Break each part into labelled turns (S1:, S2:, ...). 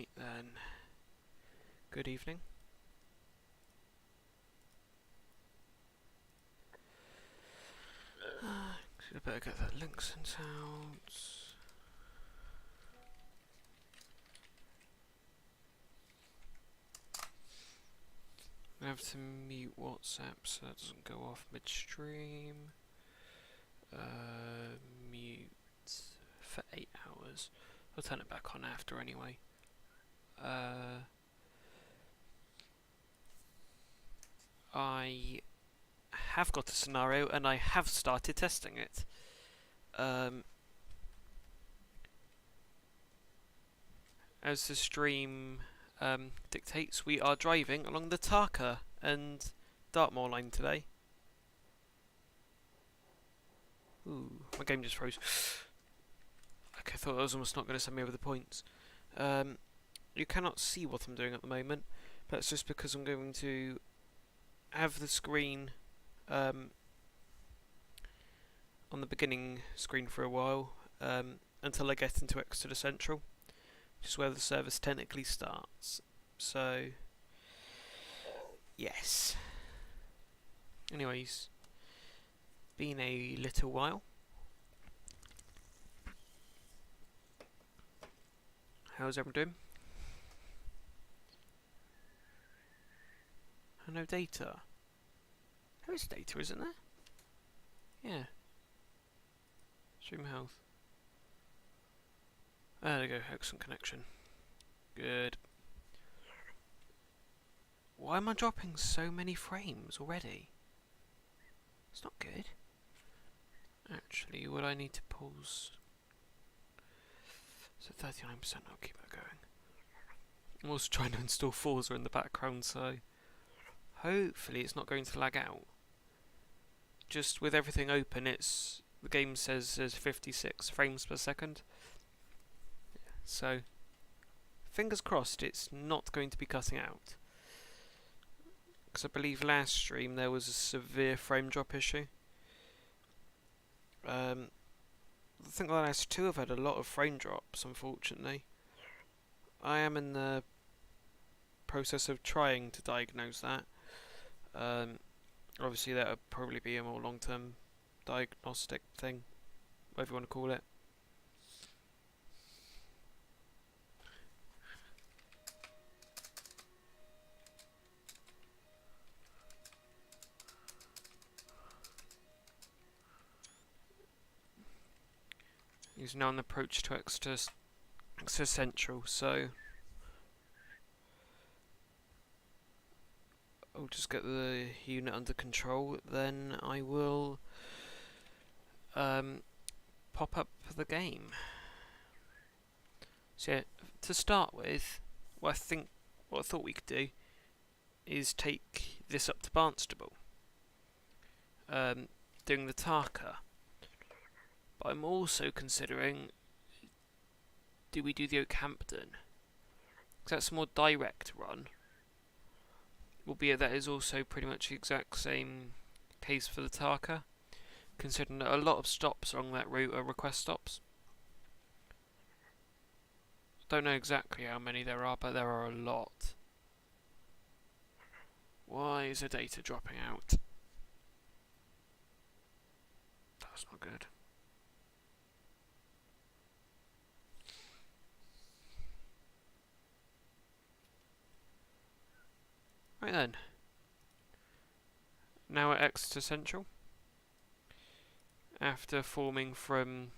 S1: Right then. Good evening. I better get that link sent out. I have to mute WhatsApp so that doesn't go off midstream. Mute for 8 hours. I'll turn it back on after anyway. I have got a scenario and I have started testing it. As the stream dictates, we are driving along the Tarka and Dartmoor line today. Ooh, my game just froze. Okay, I thought I was almost not going to send me over the points. You cannot see what I'm doing at the moment, but it's just because I'm going to have the screen on the beginning screen for a while until I get into Exeter Central, which is where the service technically starts. So, yes. Anyways, been a little while. How's everyone doing? No data. There is data, isn't there? Yeah. Stream health. There we go, excellent connection. Good. Why am I dropping so many frames already? It's not good. Actually, would I need to pause? So 39%, I'll keep that going. I'm also trying to install Forza in the background, so hopefully it's not going to lag out. Just with everything open, the game says there's 56 frames per second. So, fingers crossed it's not going to be cutting out. Because I believe last stream there was a severe frame drop issue. I think the last two have had a lot of frame drops, unfortunately. I am in the process of trying to diagnose that. Obviously that would probably be a more long-term diagnostic thing, whatever you want to call it. He's now on the approach to Exeter Central, so I'll just get the unit under control, then I will pop up the game. So yeah, to start with, what I thought we could do is take this up to Barnstable, doing the Tarka. But I'm also considering, do we do the Oakhampton? Because that's a more direct run. Albeit that is also pretty much the exact same case for the Tarka, considering that a lot of stops along that route are request stops. Don't know exactly how many there are, but there are a lot. Why is the data dropping out? That's not good. Right then. Now at Exeter Central. After forming from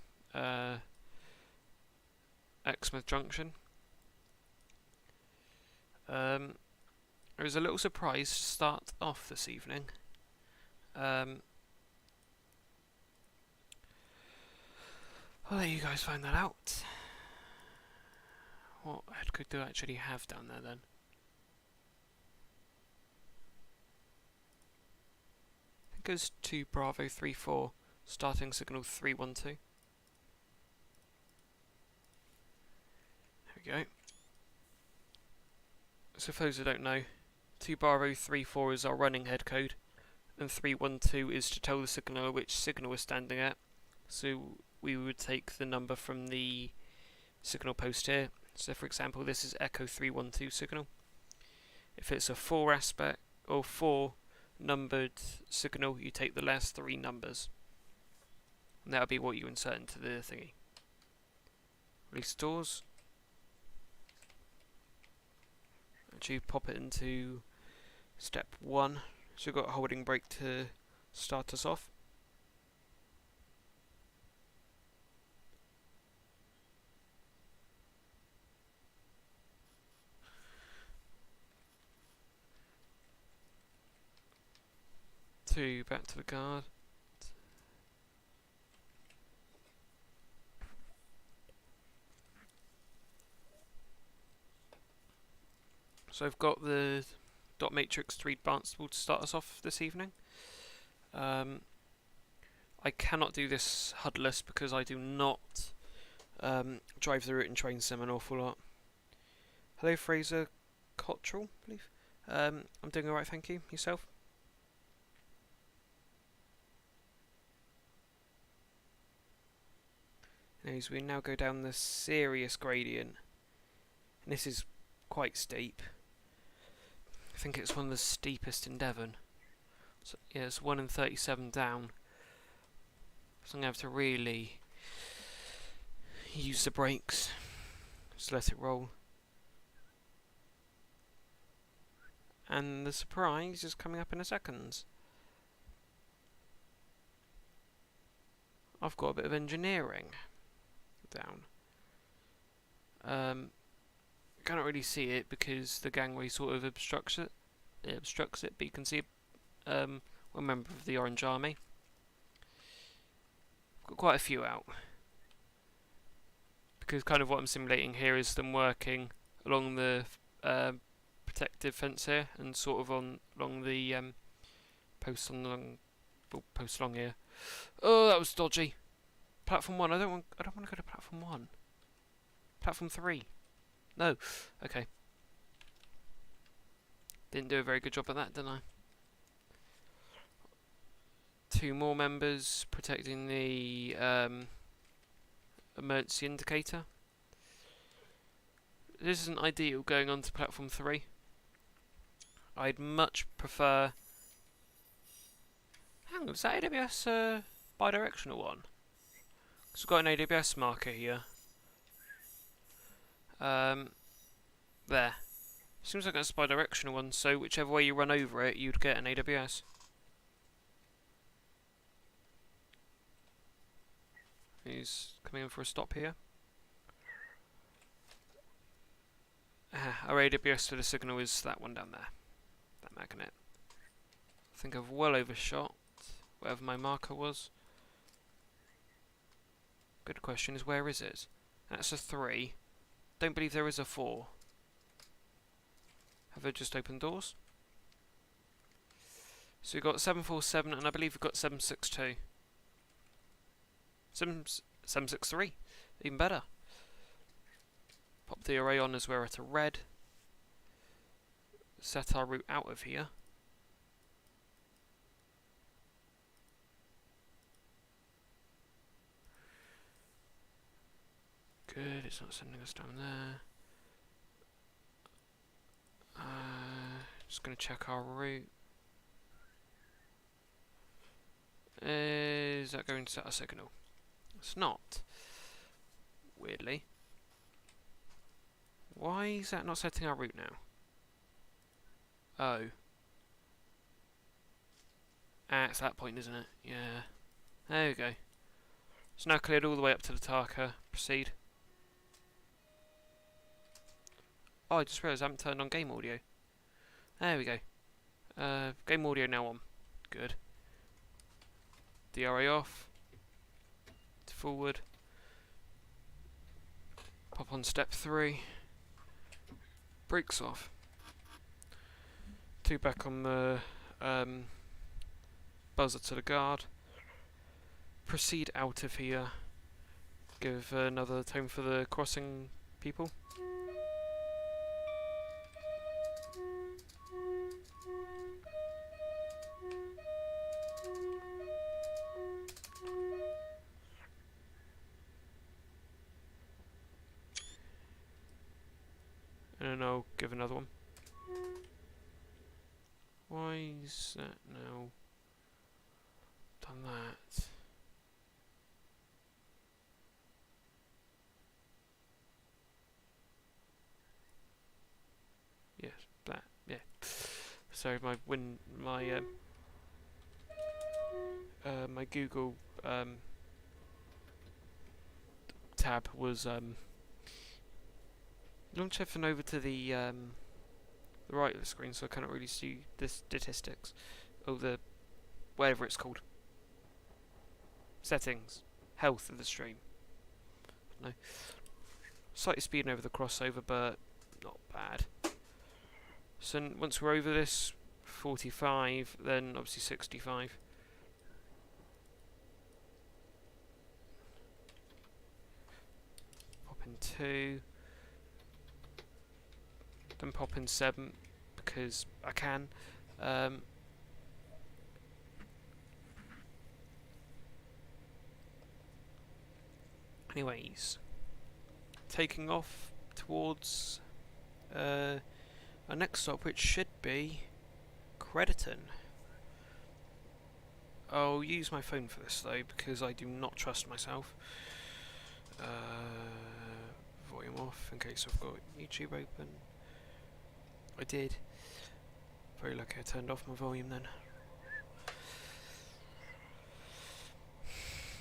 S1: Exmouth Junction. I was a little surprised to start off this evening. I'll let you guys find that out. What headcode do I actually have down there then? It goes to Bravo 34, starting signal 312. There we go. So for those who don't know, 2 Bravo 34 is our running head code, and 312 is to tell the signaller which signal we're standing at. So we would take the number from the signal post here, So for example, this is Echo 312 signal. If it's a 4 aspect or 4 numbered signal, you take the last 3 numbers. And that'll be what you insert into the thingy. Release doors. Actually pop it into step 1. So we've got a holding brake to start us off. Two, back to the guard. So I've got the dot matrix 3 advanced to start us off this evening. I cannot do this HUDless because I do not drive the route in train sim an awful lot. Hello Fraser Cottrell, I believe. I'm doing alright, thank you. Yourself? Anyways, we now go down the serious gradient. And this is quite steep. I think it's one of the steepest in Devon. So, yeah, it's 1 in 37 down. So I'm going to have to really use the brakes. Just let it roll. And the surprise is coming up in a second. I've got a bit of engineering down. Cannot really see it because the gangway sort of obstructs it. But you can see one member of the Orange Army. Got quite a few out because kind of what I'm simulating here is them working along the protective fence here and sort of along the posts along here. Oh, that was dodgy. Platform 1. I don't want to go to platform 1. Platform 3. No. Okay. Didn't do a very good job at that, didn't I? 2 more members protecting the emergency indicator. This isn't ideal going on to platform 3. I'd much prefer... Hang on, is that AWS bidirectional one? Because we've got an AWS marker here. There. Seems like that's a bidirectional one, so whichever way you run over it, you'd get an AWS. He's coming in for a stop here. Our AWS for the signal is that one down there. That magnet. I think I've well overshot whatever my marker was. Good question is, where is it? That's a 3. Don't believe there is a 4. Have I just opened doors? So we've got 747 and I believe we've got 762. 763. Even better. Pop the array on as we're at a red. Set our route out of here. Good, it's not sending us down there. Just going to check our route. Is that going to set a signal? It's not. Weirdly. Why is that not setting our route now? Oh. It's that point, isn't it? Yeah. There we go. It's now cleared all the way up to the Tarka. Proceed. Oh, I just realised I haven't turned on game audio. There we go. Game audio now on. Good. DRA off. Forward. Pop on step 3. Brakes off. 2 back on the buzzer to the guard. Proceed out of here. Give another tone for the crossing people. give another one. Why is that now? Done that. Yes, that. Yeah. Sorry, my my Google tab was launch everything over to the right of the screen, so I cannot really see the statistics. Oh, the whatever it's called. Settings, health of the stream. No, slightly speeding over the crossover, but not bad. So once we're over this 45, then obviously 65. Pop in 2, then pop in 7 because I can. Anyways, taking off towards our next stop, which should be Crediton. I'll use my phone for this though, because I do not trust myself. Volume off in case I've got YouTube open. I did. Very lucky I turned off my volume then.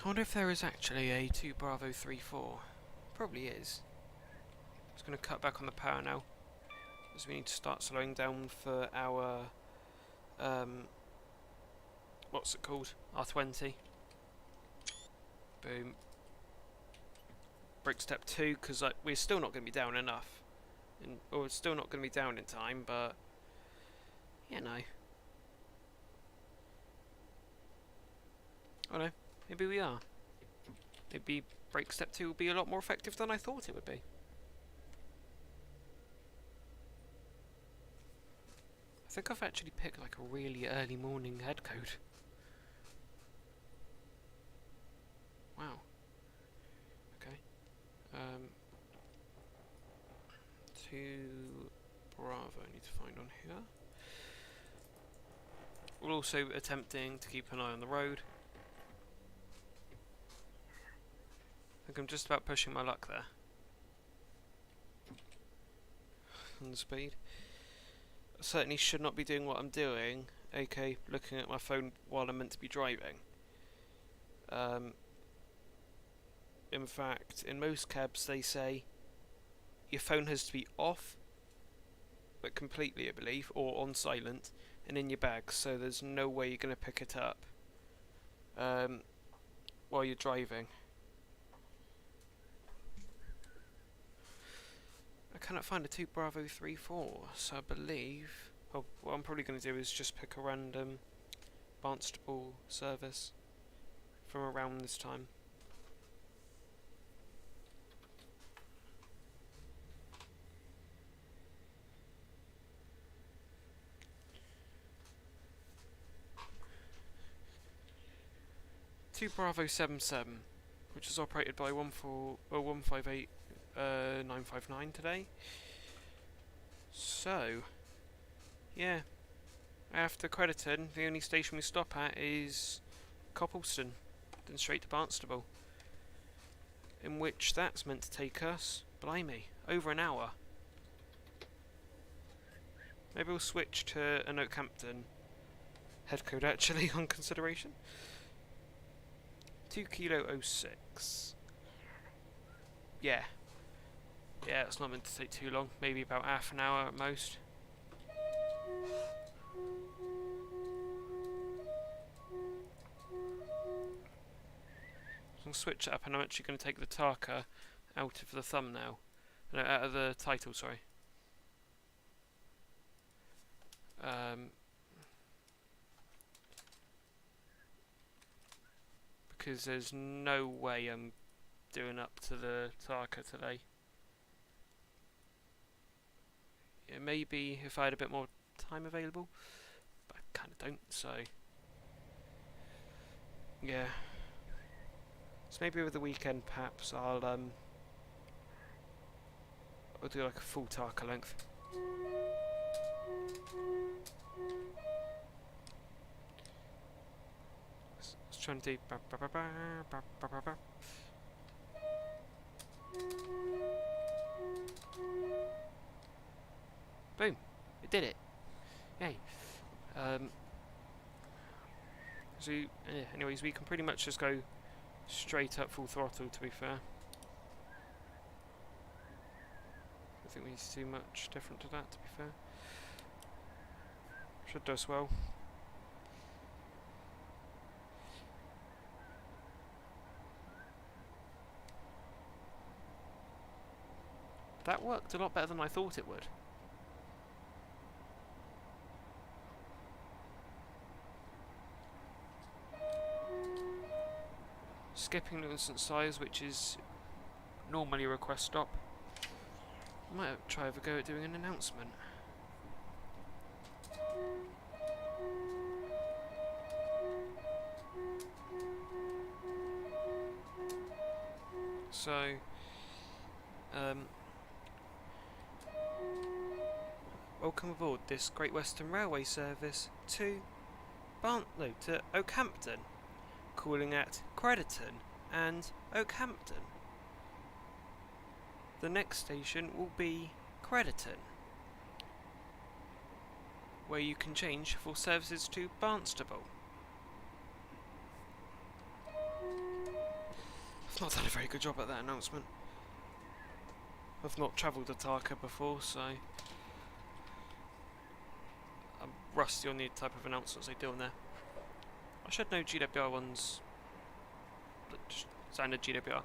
S1: I wonder if there is actually a 2 Bravo 34. Probably is. Just going to cut back on the power now, as we need to start slowing down for our what's it called? R20. Boom. Brake step 2, because we're still not going to be down enough, or we're still not going to be down in time, but you know. Oh no, maybe we are. Maybe brake step 2 will be a lot more effective than I thought it would be. I think I've actually picked like a really early morning head code. Wow. Okay. 2 Bravo I need to find on here. We're also attempting to keep an eye on the road. I think I'm just about pushing my luck there. On the speed. I certainly should not be doing what I'm doing, aka looking at my phone while I'm meant to be driving. In fact, in most cabs they say your phone has to be off, but completely I believe, or on silent, and in your bag, so there's no way you're going to pick it up while you're driving. I cannot find a 2 Bravo 34, so I believe what I'm probably going to do is just pick a random Barnstable service from around this time. Bravo 77, which is operated by 158 959 today. So, yeah, after Crediton, the only station we stop at is Coppleston, then straight to Barnstable, in which that's meant to take us, blimey, over an hour. Maybe we'll switch to an Oakhampton head code actually on consideration. 2 Kilo 06. Yeah, it's not meant to take too long, maybe about half an hour at most. So I'll switch it up, and I'm actually going to take the Tarka out of the thumbnail. No, out of the title, sorry. Because there's no way I'm doing up to the Tarka today. Yeah, maybe if I had a bit more time available, but I kind of don't, so yeah. So maybe over the weekend perhaps I'll do like a full Tarka length. Let's try and do. Boom! It did it! Yay! So, anyways, we can pretty much just go straight up full throttle, to be fair. I think we need to do much different to that, to be fair. Should do us well. That worked a lot better than I thought it would. Skipping Newton size, which is normally a request stop. I might try have a go at doing an announcement. So, welcome aboard this Great Western Railway service to Oakhampton, calling at Crediton and Oakhampton. The next station will be Crediton, where you can change for services to Barnstable. I've not done a very good job at that announcement. I've not travelled to Tarka before, so I'm rusty on the type of announcements they do on there. I should know GWR ones that just sounded GWR.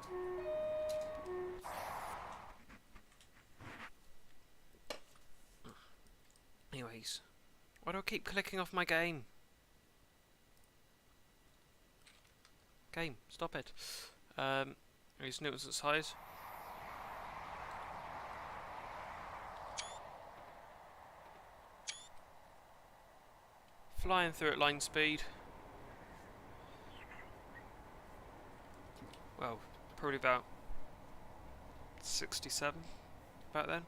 S1: Anyways, why do I keep clicking off my game? Game, stop it. Anyways, Newton's at size. Flying through at line speed. Well, probably about 67 about then.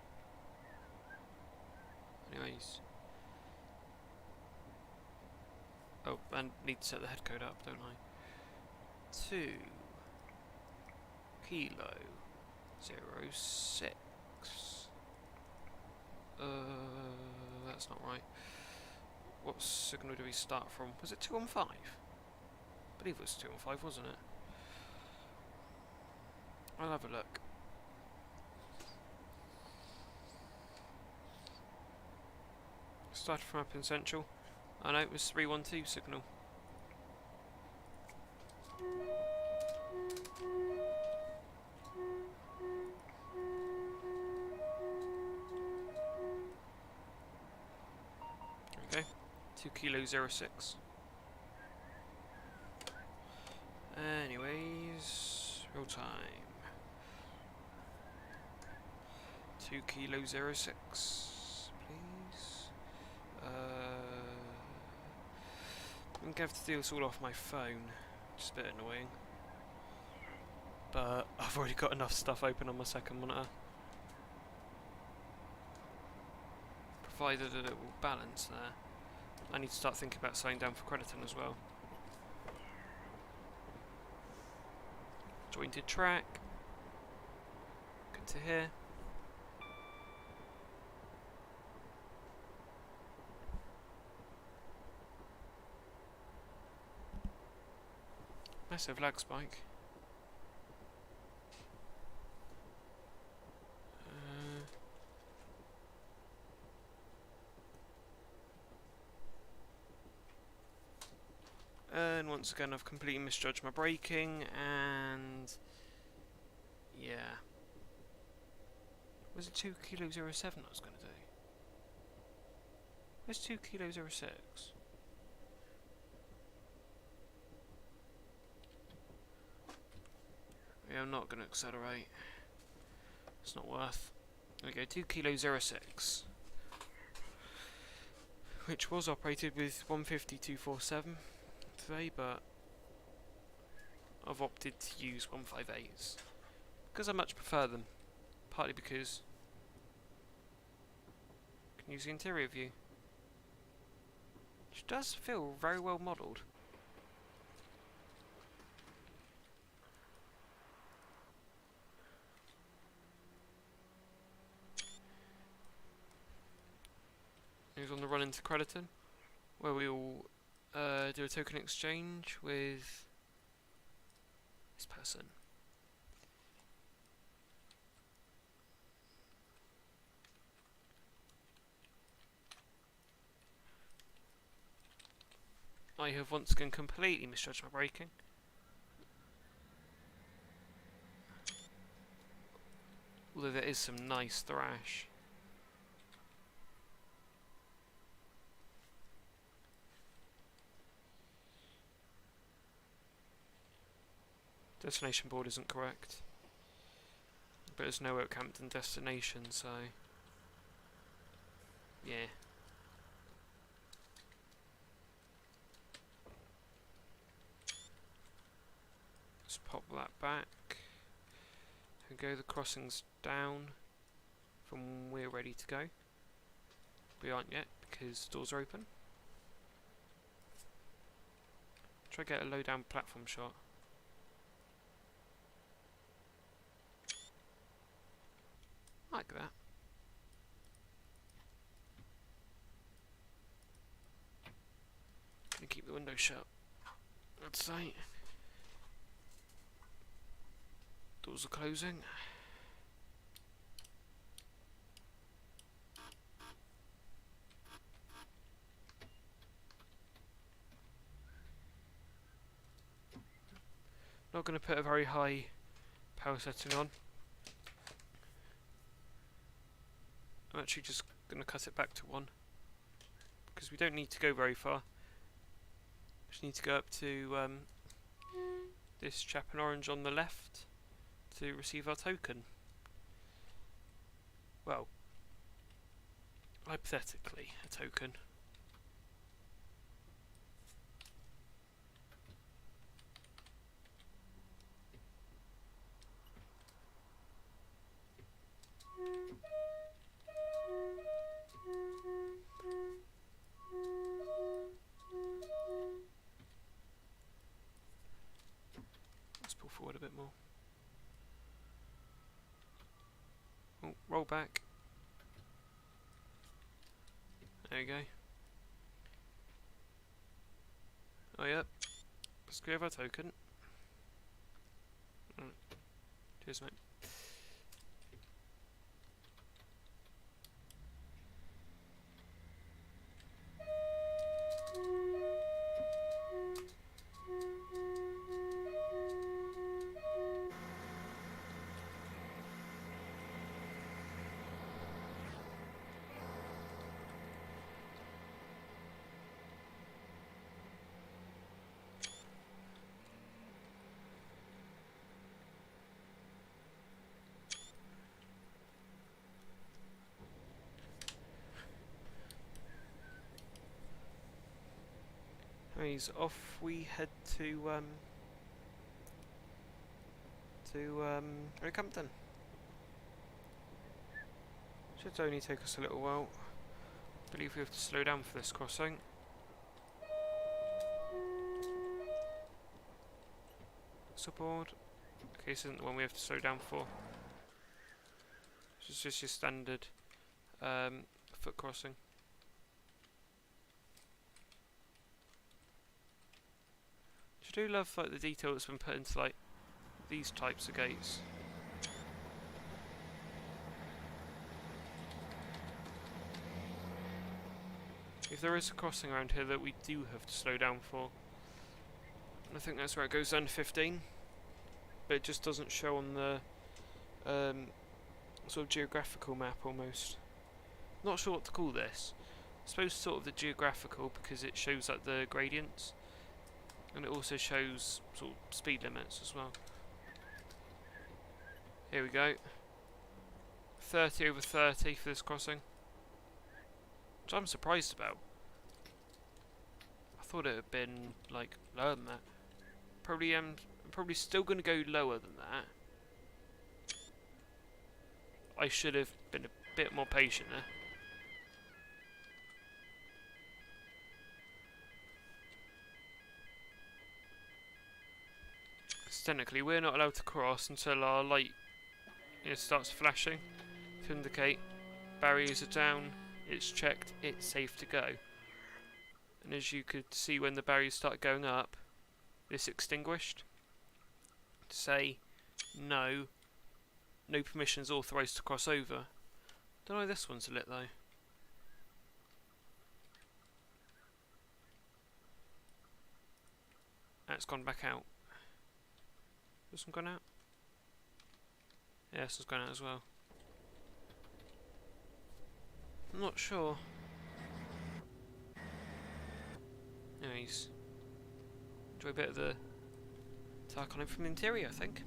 S1: Anyways. Oh, and need to set the head code up, don't I? 2 kilo 06. That's not right. What signal do we start from? Was it 215? I believe it was 215, wasn't it? I'll have a look. Started from up in Central. I know it was 312 signal. Okay, 2 kilo 06. Anyways, real time. 2 kilo 06, please. I'm gonna have to do this all off my phone, which is a bit annoying. But I've already got enough stuff open on my second monitor. Provided that it will balance there. I need to start thinking about slowing down for Crediton as well. Jointed track. Good to hear. Massive lag spike. And once again I've completely misjudged my braking, and yeah. Was it 2 kilo 07 I was going to do? Where's 2 kilo 06? Yeah, I'm not going to accelerate. It's not worth. There we go, 2 kilo 06. Which was operated with 150-247 today, but I've opted to use 158s because I much prefer them. Partly because Use the interior view. Which does feel very well modelled. Who's on the run into Crediton, where we will do a token exchange with this person. I have once again completely misjudged my braking. Although there is some nice thrash. Destination board isn't correct. But there's no Oakhampton destination, so... yeah. Let's pop that back. And go the crossings down from when we're ready to go. We aren't yet because doors are open. Try to get a low down platform shot. Like that. Gonna keep the window shut, I'd say. Doors are closing. Not going to put a very high power setting on. I'm actually just going to cut it back to 1 because we don't need to go very far. Just need to go up to this chap in orange on the left to receive our token. Well, hypothetically, a token. Let's pull forward a bit more. Oh, roll back. There you go. Oh yep. Let's grab our token. Right. Cheers, mate. Anyways, off we head to Oakhampton. Should only take us a little while. I believe we have to slow down for this crossing. Support. Okay, this isn't the one we have to slow down for. This is just your standard foot crossing. I do love like the detail that's been put into like these types of gates. If there is a crossing around here that we do have to slow down for, and I think that's where it goes down to 15, but it just doesn't show on the sort of geographical map almost. Not sure what to call this. I suppose sort of the geographical because it shows like the gradients. And it also shows sort of speed limits as well. Here we go. 30 over 30 for this crossing. Which I'm surprised about. I thought it had been like lower than that. Probably still going to go lower than that. I should have been a bit more patient there. technically we're not allowed to cross until our light starts flashing to indicate barriers are down, it's checked, it's safe to go. And as you could see, when the barriers start going up, this extinguished to say no permissions authorised to cross over. Don't know, this one's lit though. That's gone back out. This one gone out? Yeah, this one's gone out as well. I'm not sure. Anyways, enjoy a bit of the Tarkon from the interior, I think.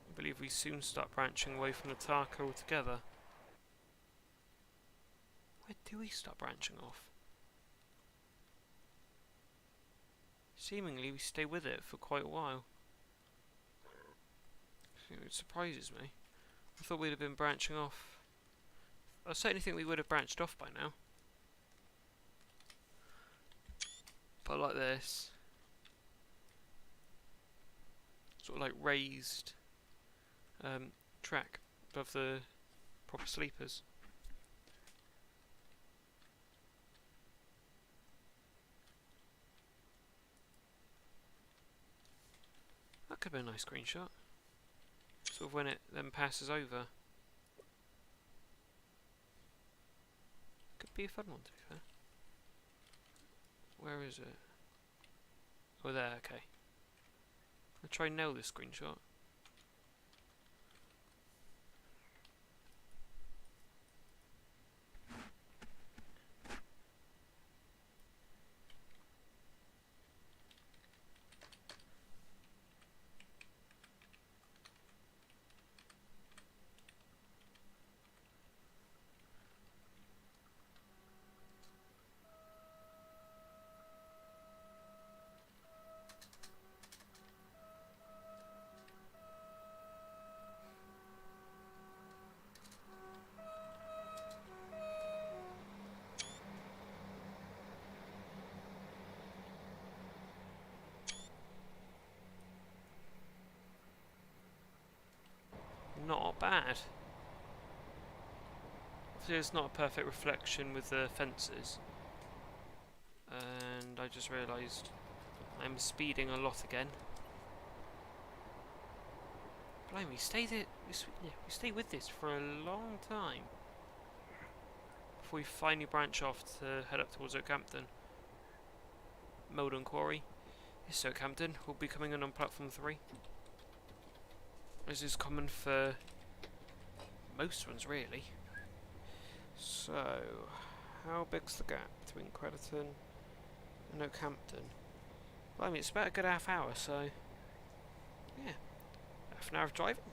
S1: I believe we soon start branching away from the Tarka altogether. Where do we start branching off? Seemingly we stay with it for quite a while. It surprises me. I thought we'd have been branching off. I certainly think we would have branched off by now. But like this. Sort of like raised track above the proper sleepers. That could be a nice screenshot. Sort of when it then passes over. Could be a fun one to be fair. Where is it? Oh, there, okay. I'll try and nail this screenshot. Not bad. Obviously it's not a perfect reflection with the fences. And I just realised I'm speeding a lot again. Blimey, we stay with this for a long time before we finally branch off to head up towards Oakhampton. Meldon Quarry. This Oakhampton will be coming in on platform 3. This is common for most ones, really. So, how big's the gap between Crediton and Oakhampton? Well, I mean, it's about a good half hour, so yeah, half an hour of driving.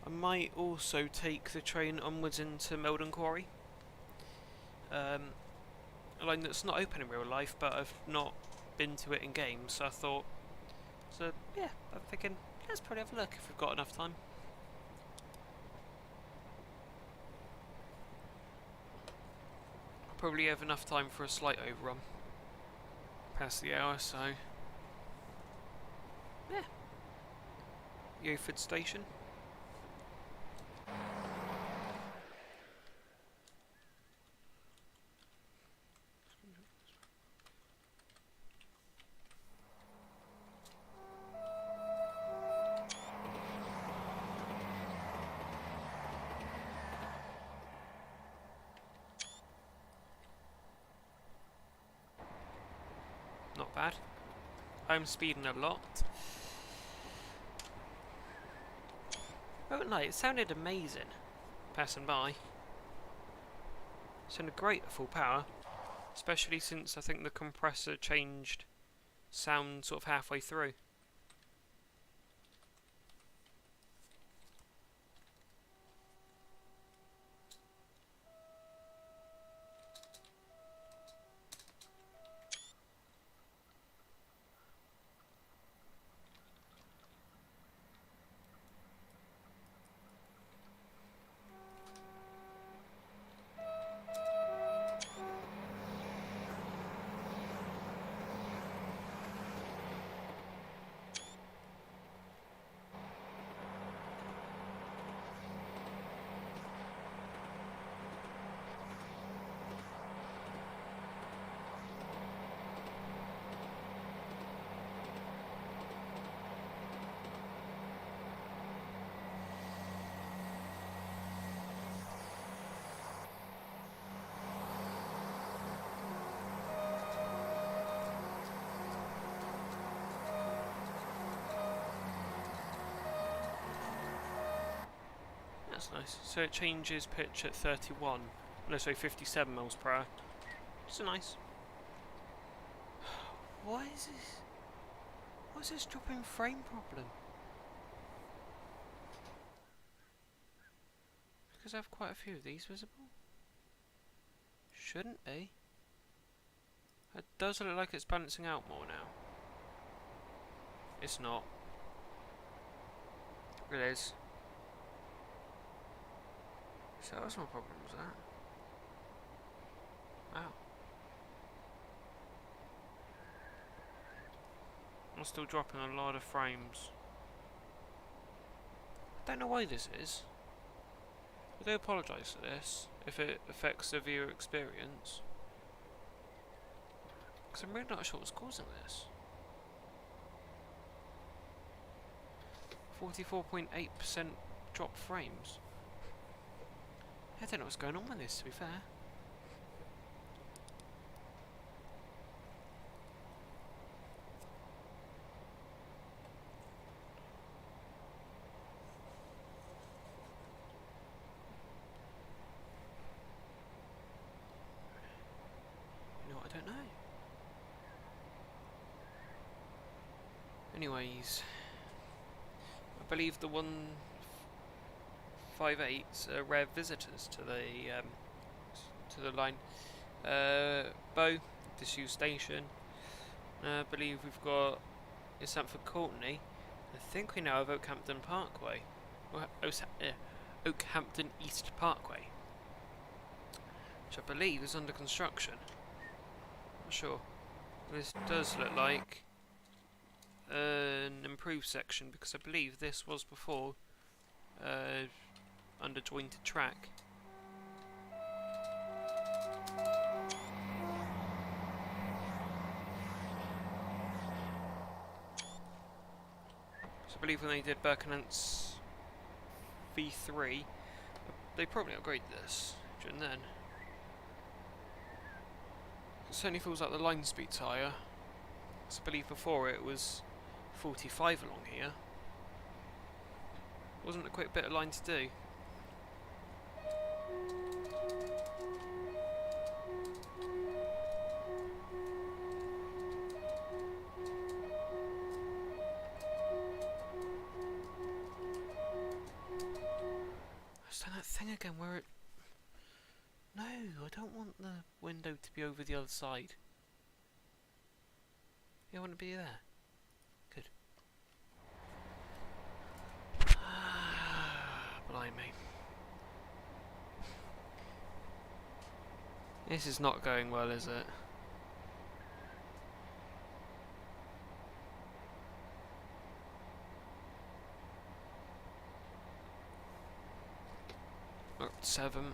S1: I might also take the train onwards into Meldon Quarry. A line that's not open in real life, but I've not been to it in game, so I thought, so yeah, I'm thinking let's probably have a look if we've got enough time. Probably have enough time for a slight overrun past the hour, so yeah. Yeoford Station. Not bad. I'm speeding a lot. Oh no, it sounded amazing. Passing by. It sounded great at full power. Especially since I think the compressor changed sound sort of halfway through. That's nice. So it changes pitch at 31. No, sorry, 57 miles per hour. It's nice. Why is this? Why is this dropping frame problem? Because I have quite a few of these visible. Shouldn't be. It does look like it's balancing out more now. It's not. It is. So that was my problem, was that? Wow. I'm still dropping a lot of frames. I don't know why this is. I do apologise for this, if it affects the viewer experience. Because I'm really not sure what's causing this. 44.8% drop frames. I don't know what's going on with this, to be fair. You know what, I don't know. Anyways, I believe the 158s are rare visitors to the line. Bow, disused station. I believe we've got Sanford Courtney. I think we now have Oakhampton Parkway. Oakhampton East Parkway. Which I believe is under construction. Not sure. This does look like an improved section, because I believe this was before under jointed track. So I believe when they did Birkenance V3, they probably upgraded this during then. It certainly feels like the line speed's higher. So I believe before it was 45 along here. Wasn't a quick bit of line to do. I've done that thing again where it... No, I don't want the window to be over the other side. I want to be there. Good. Blimey. This is not going well, is it? Not 7.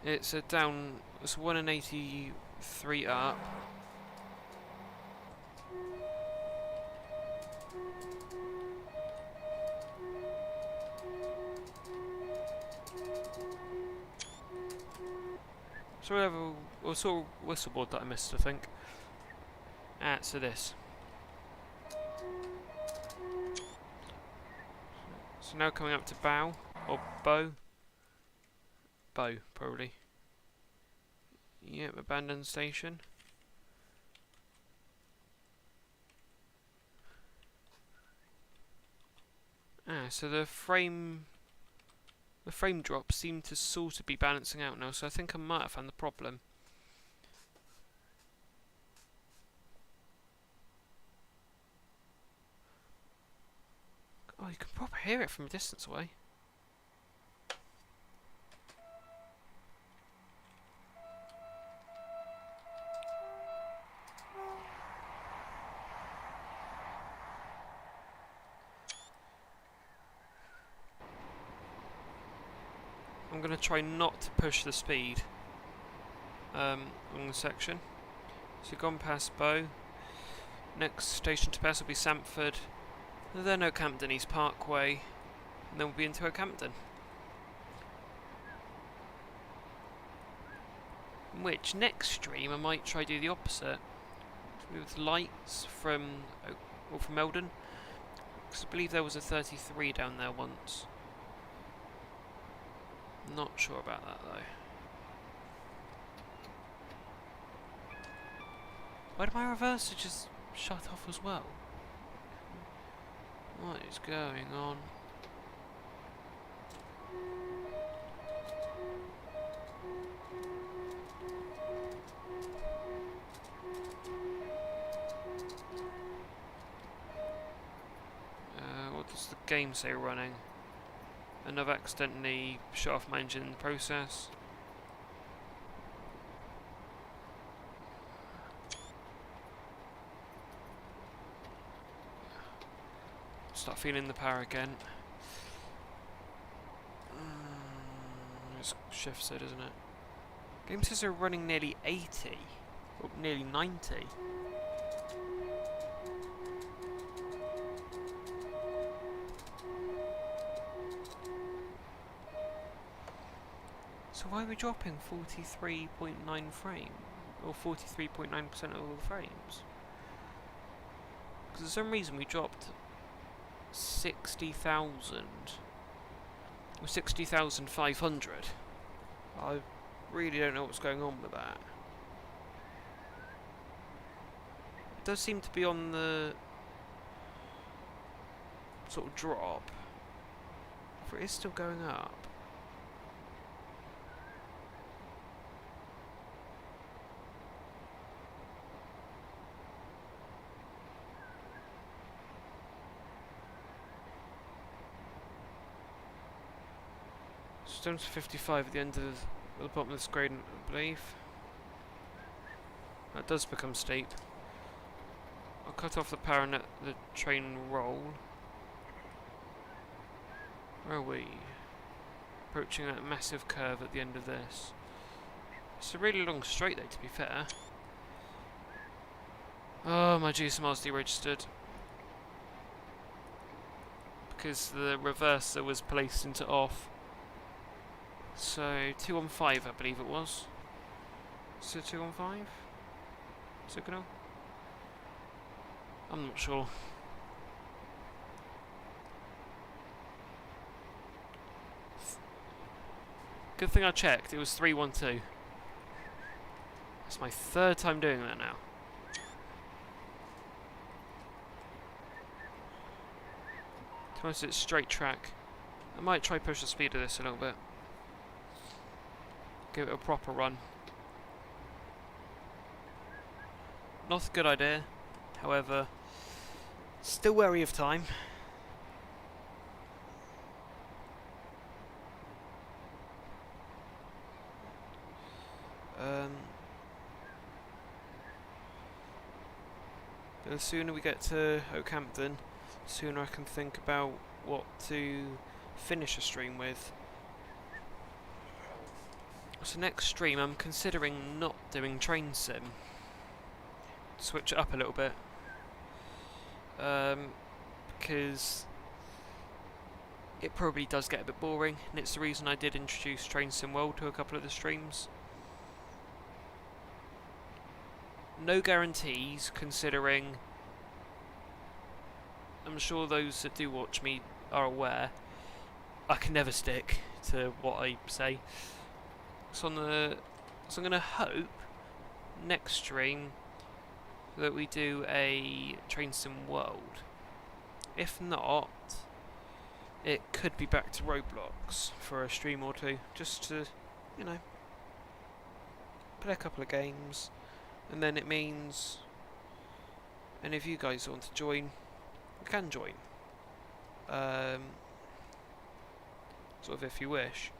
S1: It's a down. It's 183 up. So we have a sort of whistleboard that I missed, I think. So this. So now coming up to bow, or bow. Bow, probably. Yep, abandoned station. So the frame drops seem to sort of be balancing out now, so I think I might have found the problem. Oh, you can probably hear it from a distance away. I'm going to try not to push the speed along the section. So you've gone past Bow. Next station to pass will be Samford. Then Oakhampton East Parkway. And then we'll be into Oakhampton. Which, next stream, I might try do the opposite. With lights from Eldon. Because I believe there was a 33 down there once. Not sure about that though. Why did my reverser just shut off as well? What is going on? What does the game say running? And I've accidentally shut off my engine in the process. Start feeling the power again. It's shifted, isn't it? Game says are running nearly 80, or nearly 90. So why are we dropping 43.9 frame, or 43.9% of all the frames? Because for some reason we dropped 60,000, or 60,500. I really don't know what's going on with that. It does seem to be on the sort of drop, but it is still going up. Down to 55 at the end of the bottom of this gradient, I believe. That does become steep. I'll cut off the power and let the train roll. Where are we? Approaching that massive curve at the end of this. It's a really long straight though, to be fair. Oh, my GSMR's deregistered. Because the reverser was placed into off. So, 215 I believe it was. So 215? Signal? I'm not sure. Good thing I checked, it was 312. That's my third time doing that now. To be honest, it's straight track. I might try push the speed of this a little bit. Give it a proper run. Not a good idea, however, still wary of time. The sooner we get to Oakhampton, the sooner I can think about what to finish a stream with. So next stream I'm considering not doing train sim. Switch it up a little bit. Because it probably does get a bit boring, and it's the reason I did introduce Train Sim World to a couple of the streams. No guarantees, considering I'm sure those that do watch me are aware I can never stick to what I say. So I'm gonna hope next stream that we do a Train Sim World. If not, it could be back to Roblox for a stream or two, just to, you know, play a couple of games, and then it means any of you guys want to join, you can join. Sort of if you wish.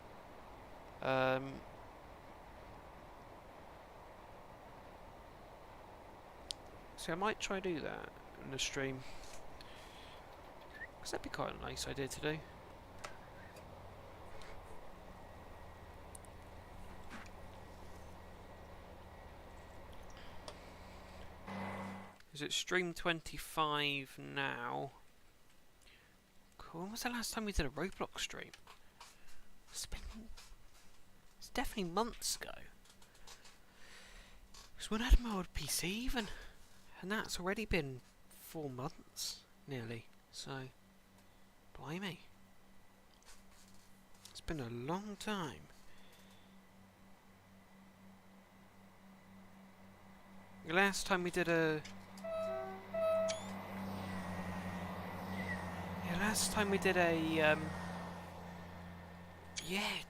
S1: So I might try to do that in the stream, because that'd be quite a nice idea to do. Is it stream 25 now? Cool. When was the last time we did a Roblox stream? It's definitely months ago. Because when I had my old PC even, and that's already been 4 months, nearly. So, blimey. It's been a long time. The last time we did a...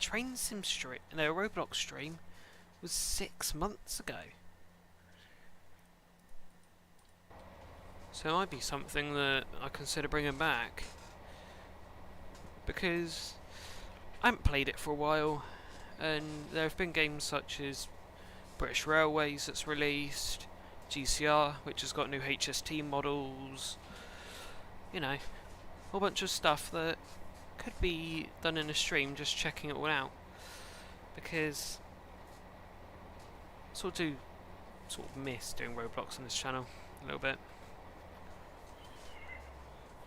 S1: Train Sim stream, no, Roblox stream was 6 months ago. So it might be something that I consider bringing back, because I haven't played it for a while, and there have been games such as British Railways that's released, GCR, which has got new HST models, you know, a whole bunch of stuff that could be done in a stream, just checking it all out, because I sort of miss doing Roblox on this channel a little bit,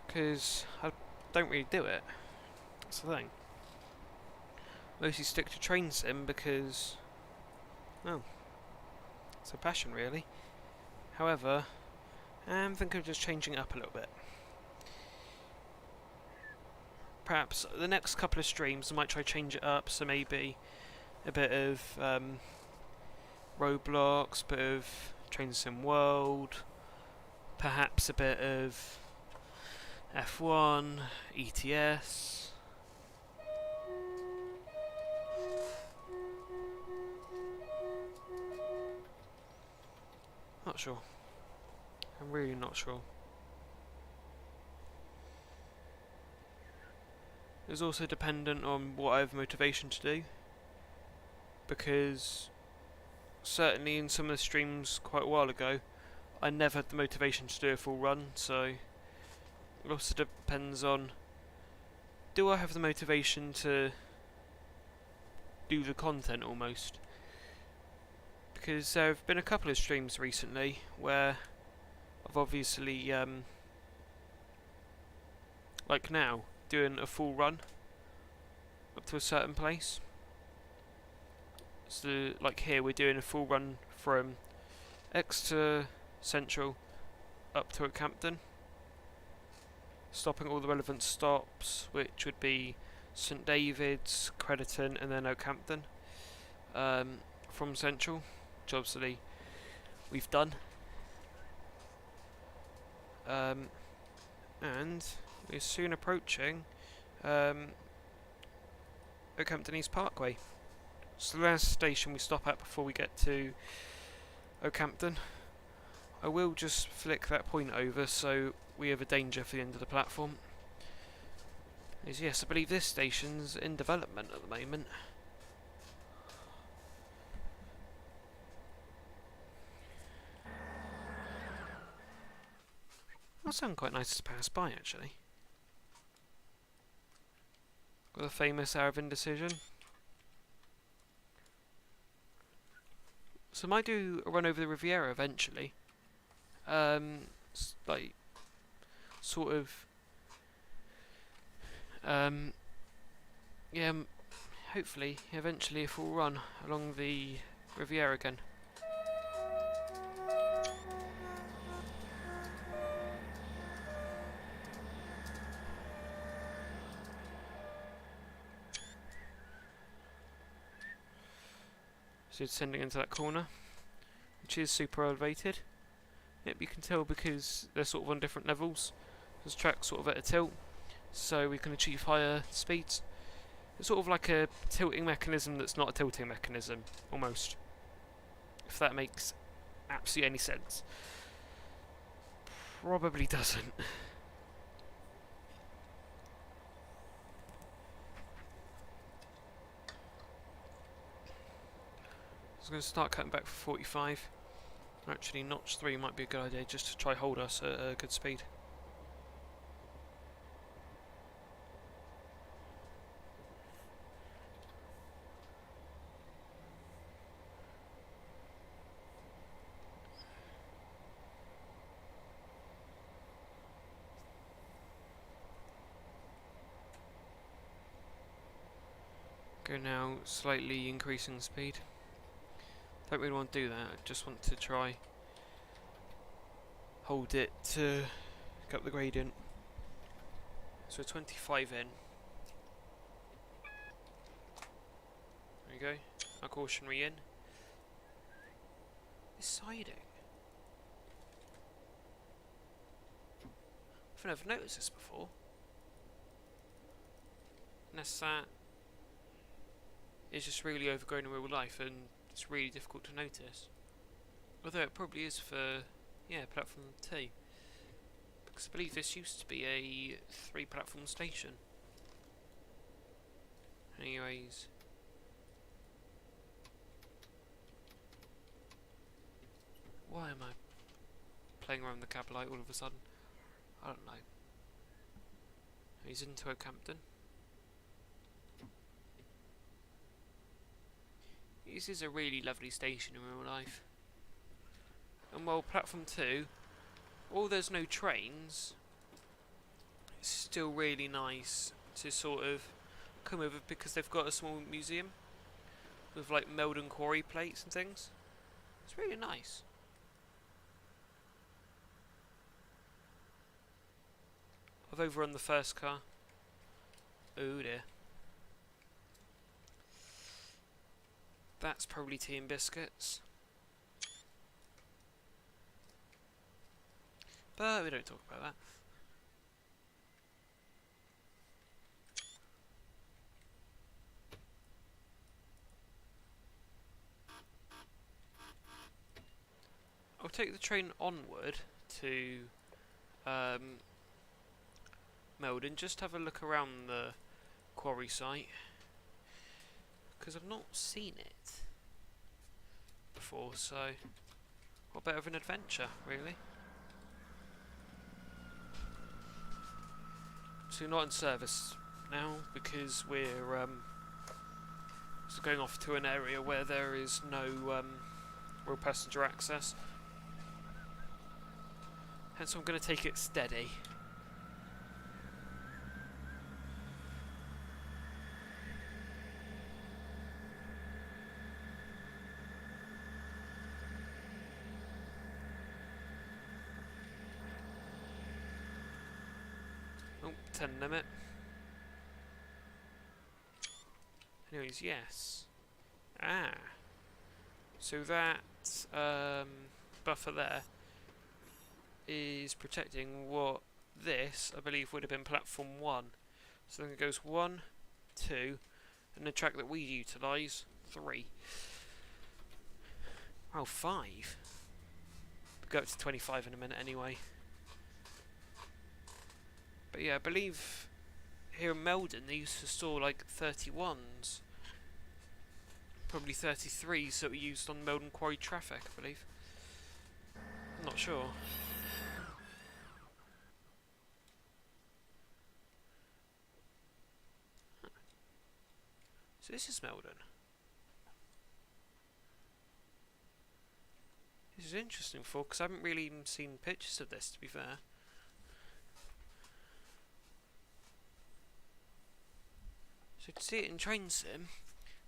S1: because I don't really do it. That's the thing. Mostly stick to Train Sim because, well, it's a passion really. However, I'm thinking of just changing it up a little bit. Perhaps the next couple of streams I might try to change it up, so maybe a bit of Roblox, a bit of Train Sim World, perhaps a bit of F1, ETS. Not sure. I'm really not sure. It's also dependent on what I have motivation to do, because certainly in some of the streams quite a while ago I never had the motivation to do a full run, so it also depends on, do I have the motivation to do the content almost? Because there have been a couple of streams recently where I've obviously, like now, doing a full run up to a certain place. So, like here, we're doing a full run from Exeter Central up to Oakhampton, stopping all the relevant stops, which would be St David's, Crediton, and then Oakhampton, from Central, which obviously we've done. And we're soon approaching Oakhampton East Parkway. So the last station we stop at before we get to Oakhampton. I will just flick that point over so we have a danger for the end of the platform. Yes, I believe this station's in development at the moment. That sounds quite nice to pass by, actually. Got the famous hour of indecision. So I might do a run over the Riviera eventually. Like, sort of, yeah, hopefully, eventually a full run along the Riviera again. So descending into that corner, which is super elevated. Yep, you can tell because they're sort of on different levels. This track's sort of at a tilt, so we can achieve higher speeds. It's sort of like a tilting mechanism that's not a tilting mechanism, almost. If that makes absolutely any sense. Probably doesn't. I was going to start cutting back for 45. Actually, notch 3 might be a good idea just to try hold us at a good speed. Go now, slightly increasing speed. Don't really want to do that, I just want to try hold it to get up the gradient. So 25 in. There you go, our cautionary in. It's siding. I've never noticed this before. Unless that is just really overgrown in real life and it's really difficult to notice. Although it probably is for, yeah, platform 2. Because I believe this used to be a 3 platform station. Anyways. Why am I playing around the cab light all of a sudden? I don't know. He's into Oakhampton. This is a really lovely station in real life. And while platform 2, although there's no trains, it's still really nice to sort of come over because they've got a small museum with like Meldon Quarry plates and things. It's really nice. I've overrun the first car. Oh dear. That's probably tea and biscuits. But we don't talk about that. I'll take the train onward to Meldon, just have a look around the quarry site. Because I've not seen it before, so what better of an adventure, really? So not in service now because we're going off to an area where there is no real passenger access. Hence I'm going to take it steady. Oh, 10 limit. Anyways, yes. Ah. So that buffer there is protecting what this, I believe, would have been platform 1. So then it goes 1, 2, and the track that we utilise, 3. Wow, 5. We'll go up to 25 in a minute anyway. But yeah, I believe here in Meldon they used to store like 31s. Probably 33s that were used on Meldon Quarry traffic, I believe. I'm not sure. So this is Meldon. This is interesting for, because I haven't really even seen pictures of this, to be fair. So to see it in Train Sim,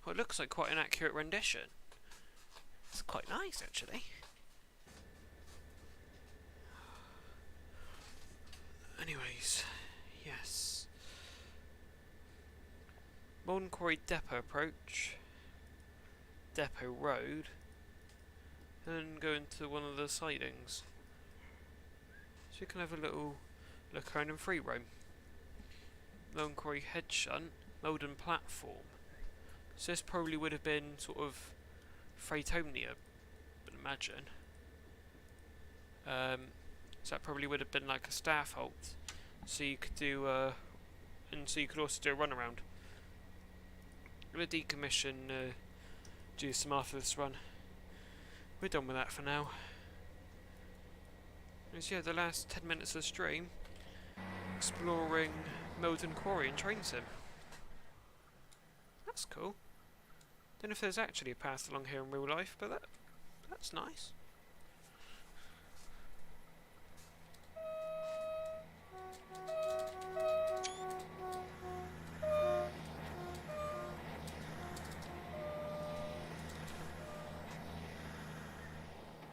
S1: well, it looks like quite an accurate rendition. It's quite nice, actually. Anyways, yes. Meldon Quarry Depot approach. Depot Road and go into one of the sidings. So you can have a little look around in free roam. Lone Quarry Head Shunt, Meldon Platform. So this probably would have been sort of Freightonian, I'd imagine. So that probably would have been like a staff halt. So you could do, and so you could also do a run around. I'm going to decommission GSM after this run. We're done with that for now. And so yeah, the last 10 minutes of the stream, exploring Meldon Quarry and train sim. That's cool. Don't know if there's actually a path along here in real life, but that's nice.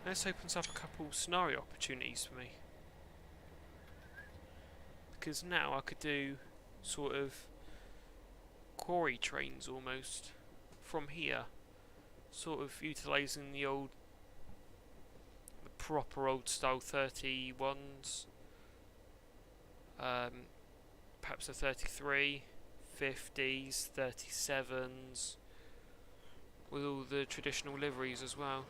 S1: This opens up a couple scenario opportunities for me. Because now I could do sort of quarry trains almost from here. Sort of utilising the proper old style 31s. Perhaps a 33, 50s, 37s. With all the traditional liveries as well.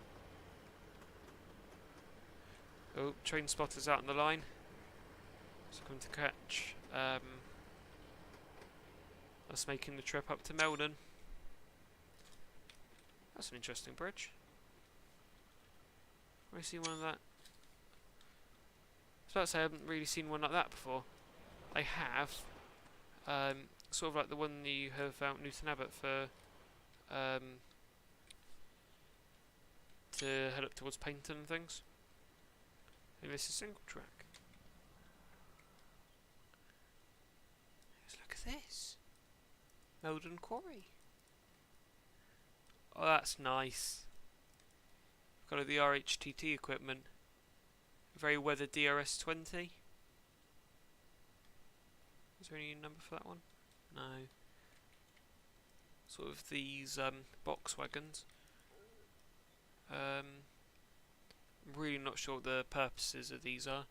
S1: Oh, train spotters out on the line. So come to catch us making the trip up to Meldon. That's an interesting bridge. I see one of that. I was about to say I haven't really seen one like that before. I have. Sort of like the one you have out Newton Abbot for to head up towards Paynton and things. Maybe this is single track. Let's look at this. Meldon Quarry. Oh, that's nice. Got the RHTT equipment. Very weathered DRS-20. Is there any number for that one? No. Sort of these box wagons. I'm really not sure what the purposes of these are.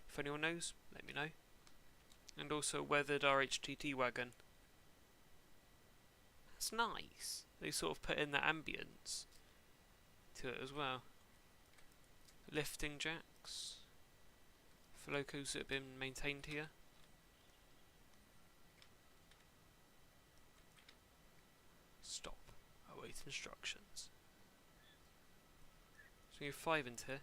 S1: If anyone knows, let me know. And also a weathered RHTT wagon. That's nice. They sort of put in the ambience to it as well. Lifting jacks for locos that have been maintained here. Stop. Await instructions. So you have 5 into here.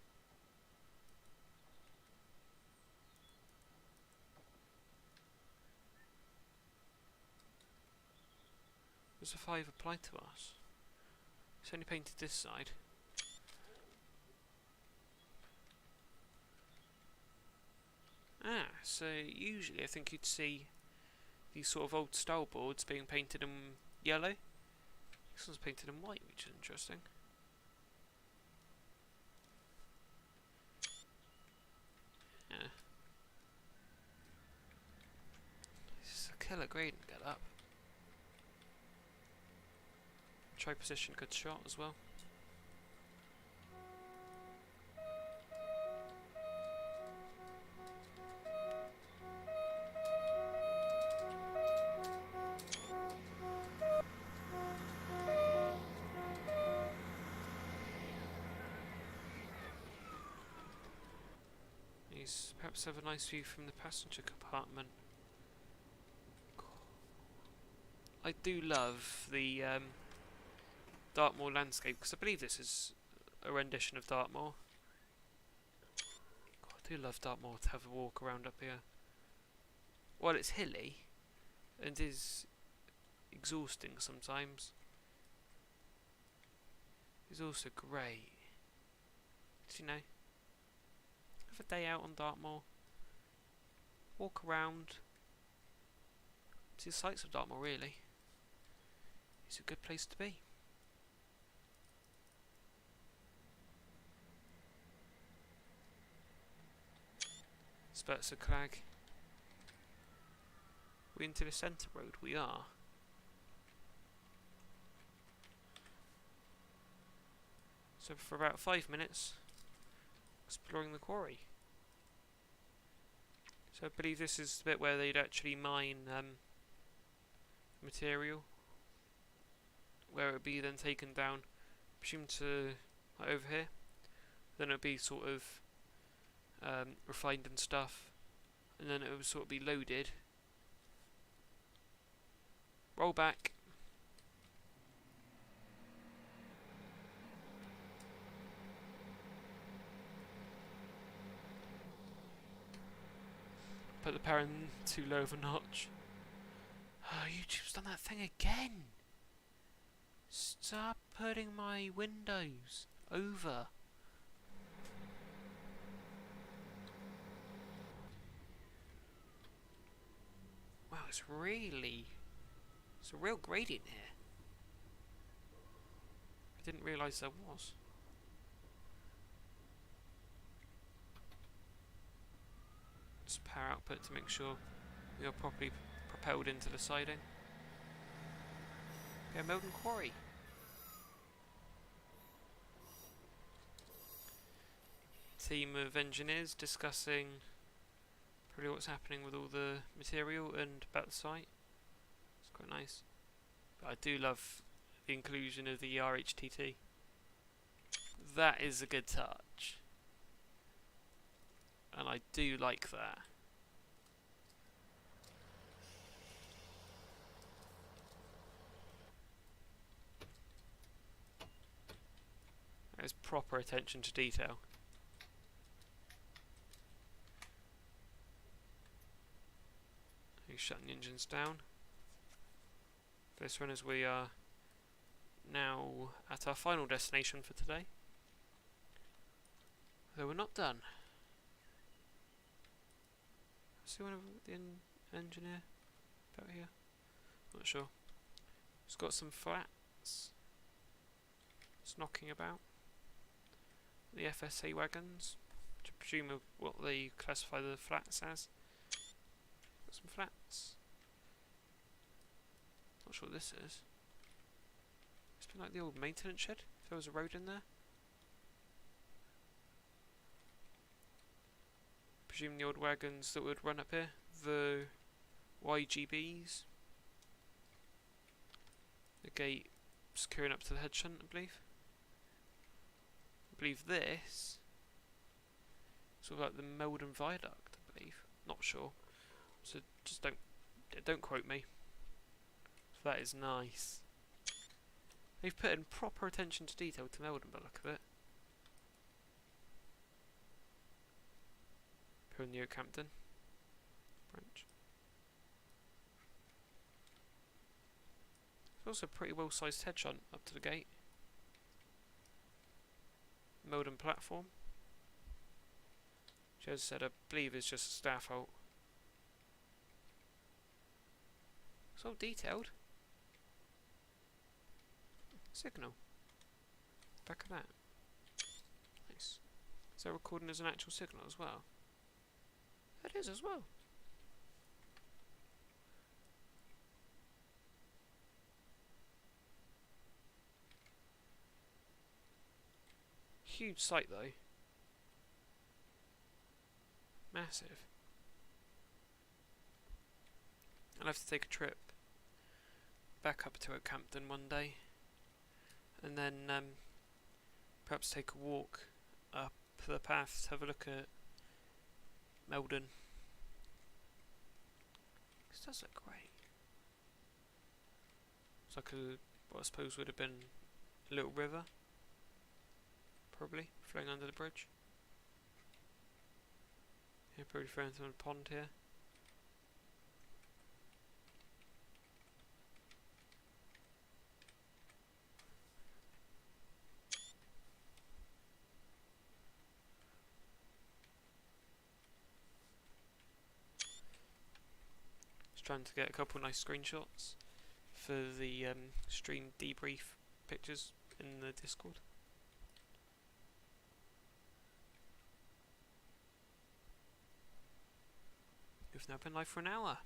S1: Does a 5 apply to us? It's only painted this side. Ah, so usually I think you'd see these sort of old style boards being painted in yellow. This one's painted in white, which is interesting. Yeah. This is a killer grade and get up. Try position, good shot as well. These perhaps have a nice view from the passenger compartment. I do love the Dartmoor landscape, because I believe this is a rendition of Dartmoor. God, I do love Dartmoor to have a walk around up here. While it's hilly and is exhausting sometimes, it's also great. You know, have a day out on Dartmoor, walk around, see the sights of Dartmoor. Really, it's a good place to be. Spurts of Clag. We're into the centre road, we are. So for about 5 minutes, exploring the quarry. So I believe this is the bit where they'd actually mine material, where it would be then taken down, presumed to like over here. Then it would be sort of refined and stuff, and then it would sort of be loaded. Roll back. Put the power too low of a notch. Oh, YouTube's done that thing again. Stop putting my windows over. Wow, it's a real gradient here. I didn't realise there was. Just power output to make sure we are properly propelled into the siding. Yeah, Melden Quarry. Team of engineers discussing probably what's happening with all the material and about the site. It's quite nice. But I do love the inclusion of the RHTT. That is a good touch. And I do like that. There's proper attention to detail. He's shutting the engines down. This one as we are now at our final destination for today. Though we're not done. See one of the engineer about here? Not sure. It's got some flats. It's knocking about. The FSA wagons, which I presume are what they classify the flats as. Got some flats. Not sure what this is. It's been like the old maintenance shed, if there was a road in there. Presume the old wagons that would run up here, the YGBs. The gate securing up to the head shunt, I believe. I believe this sort of like the Melden Viaduct, I believe. Not sure. So just don't quote me. So that is nice. They've put in proper attention to detail to Melden by the look of it. Here in the Oakhampton branch. It's also a pretty well sized head shunt up to the gate. Melden platform, which as I said I believe is just a staff halt. It's all detailed. Signal. Back of that. Nice. Is that recording as an actual signal as well? That is as well. Huge site though. Massive. I'll have to take a trip back up to Oakhampton one day, and then perhaps take a walk up the path to have a look at Melden. This does look great. It's like what I suppose would have been a little river, probably flowing under the bridge. Yeah, probably flowing through a pond here. Trying to get a couple nice screenshots for the stream debrief pictures in the Discord. We've now been live for an hour.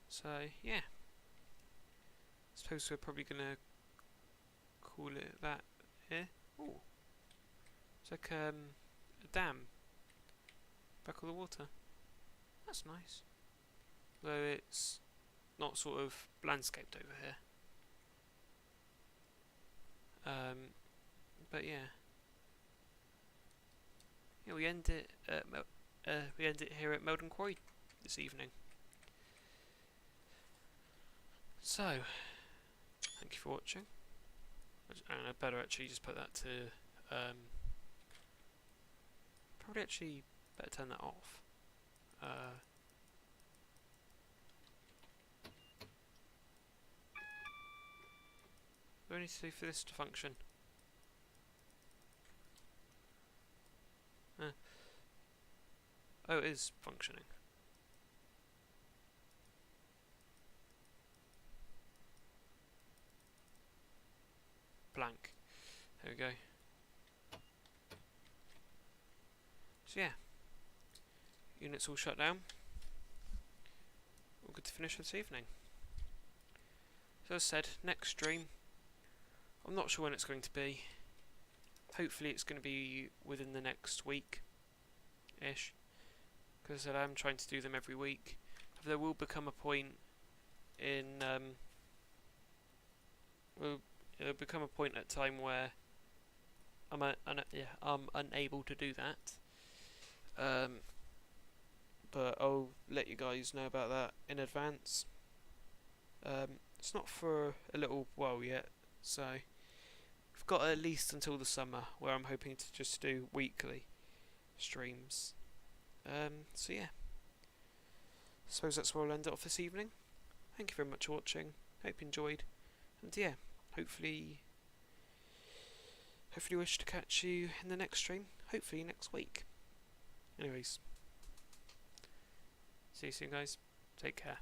S1: So yeah, I suppose we're probably gonna call it that here. Oh, it's like a dam. Back of the water. That's nice. Though it's not sort of landscaped over here. But yeah. Yeah, we end it here at Meldon Quarry this evening. So, thank you for watching. And I better actually just put that to probably actually better turn that off. What do I need to do for this to function? Oh, it is functioning. Blank. There we go. So yeah, units all shut down. All good to finish this evening. So as I said, next stream, I'm not sure when it's going to be. Hopefully it's going to be within the next week-ish. Because I am trying to do them every week. There will become a point in... it'll become a point at time where I'm unable to do that. But I'll let you guys know about that in advance. It's not for a little while yet, so I've got at least until the summer where I'm hoping to just do weekly streams. So yeah, I suppose that's where I'll end it off this evening. Thank you very much for watching. Hope you enjoyed, and yeah, hopefully wish to catch you in the next stream. Hopefully next week. Anyways, see you soon, guys. Take care.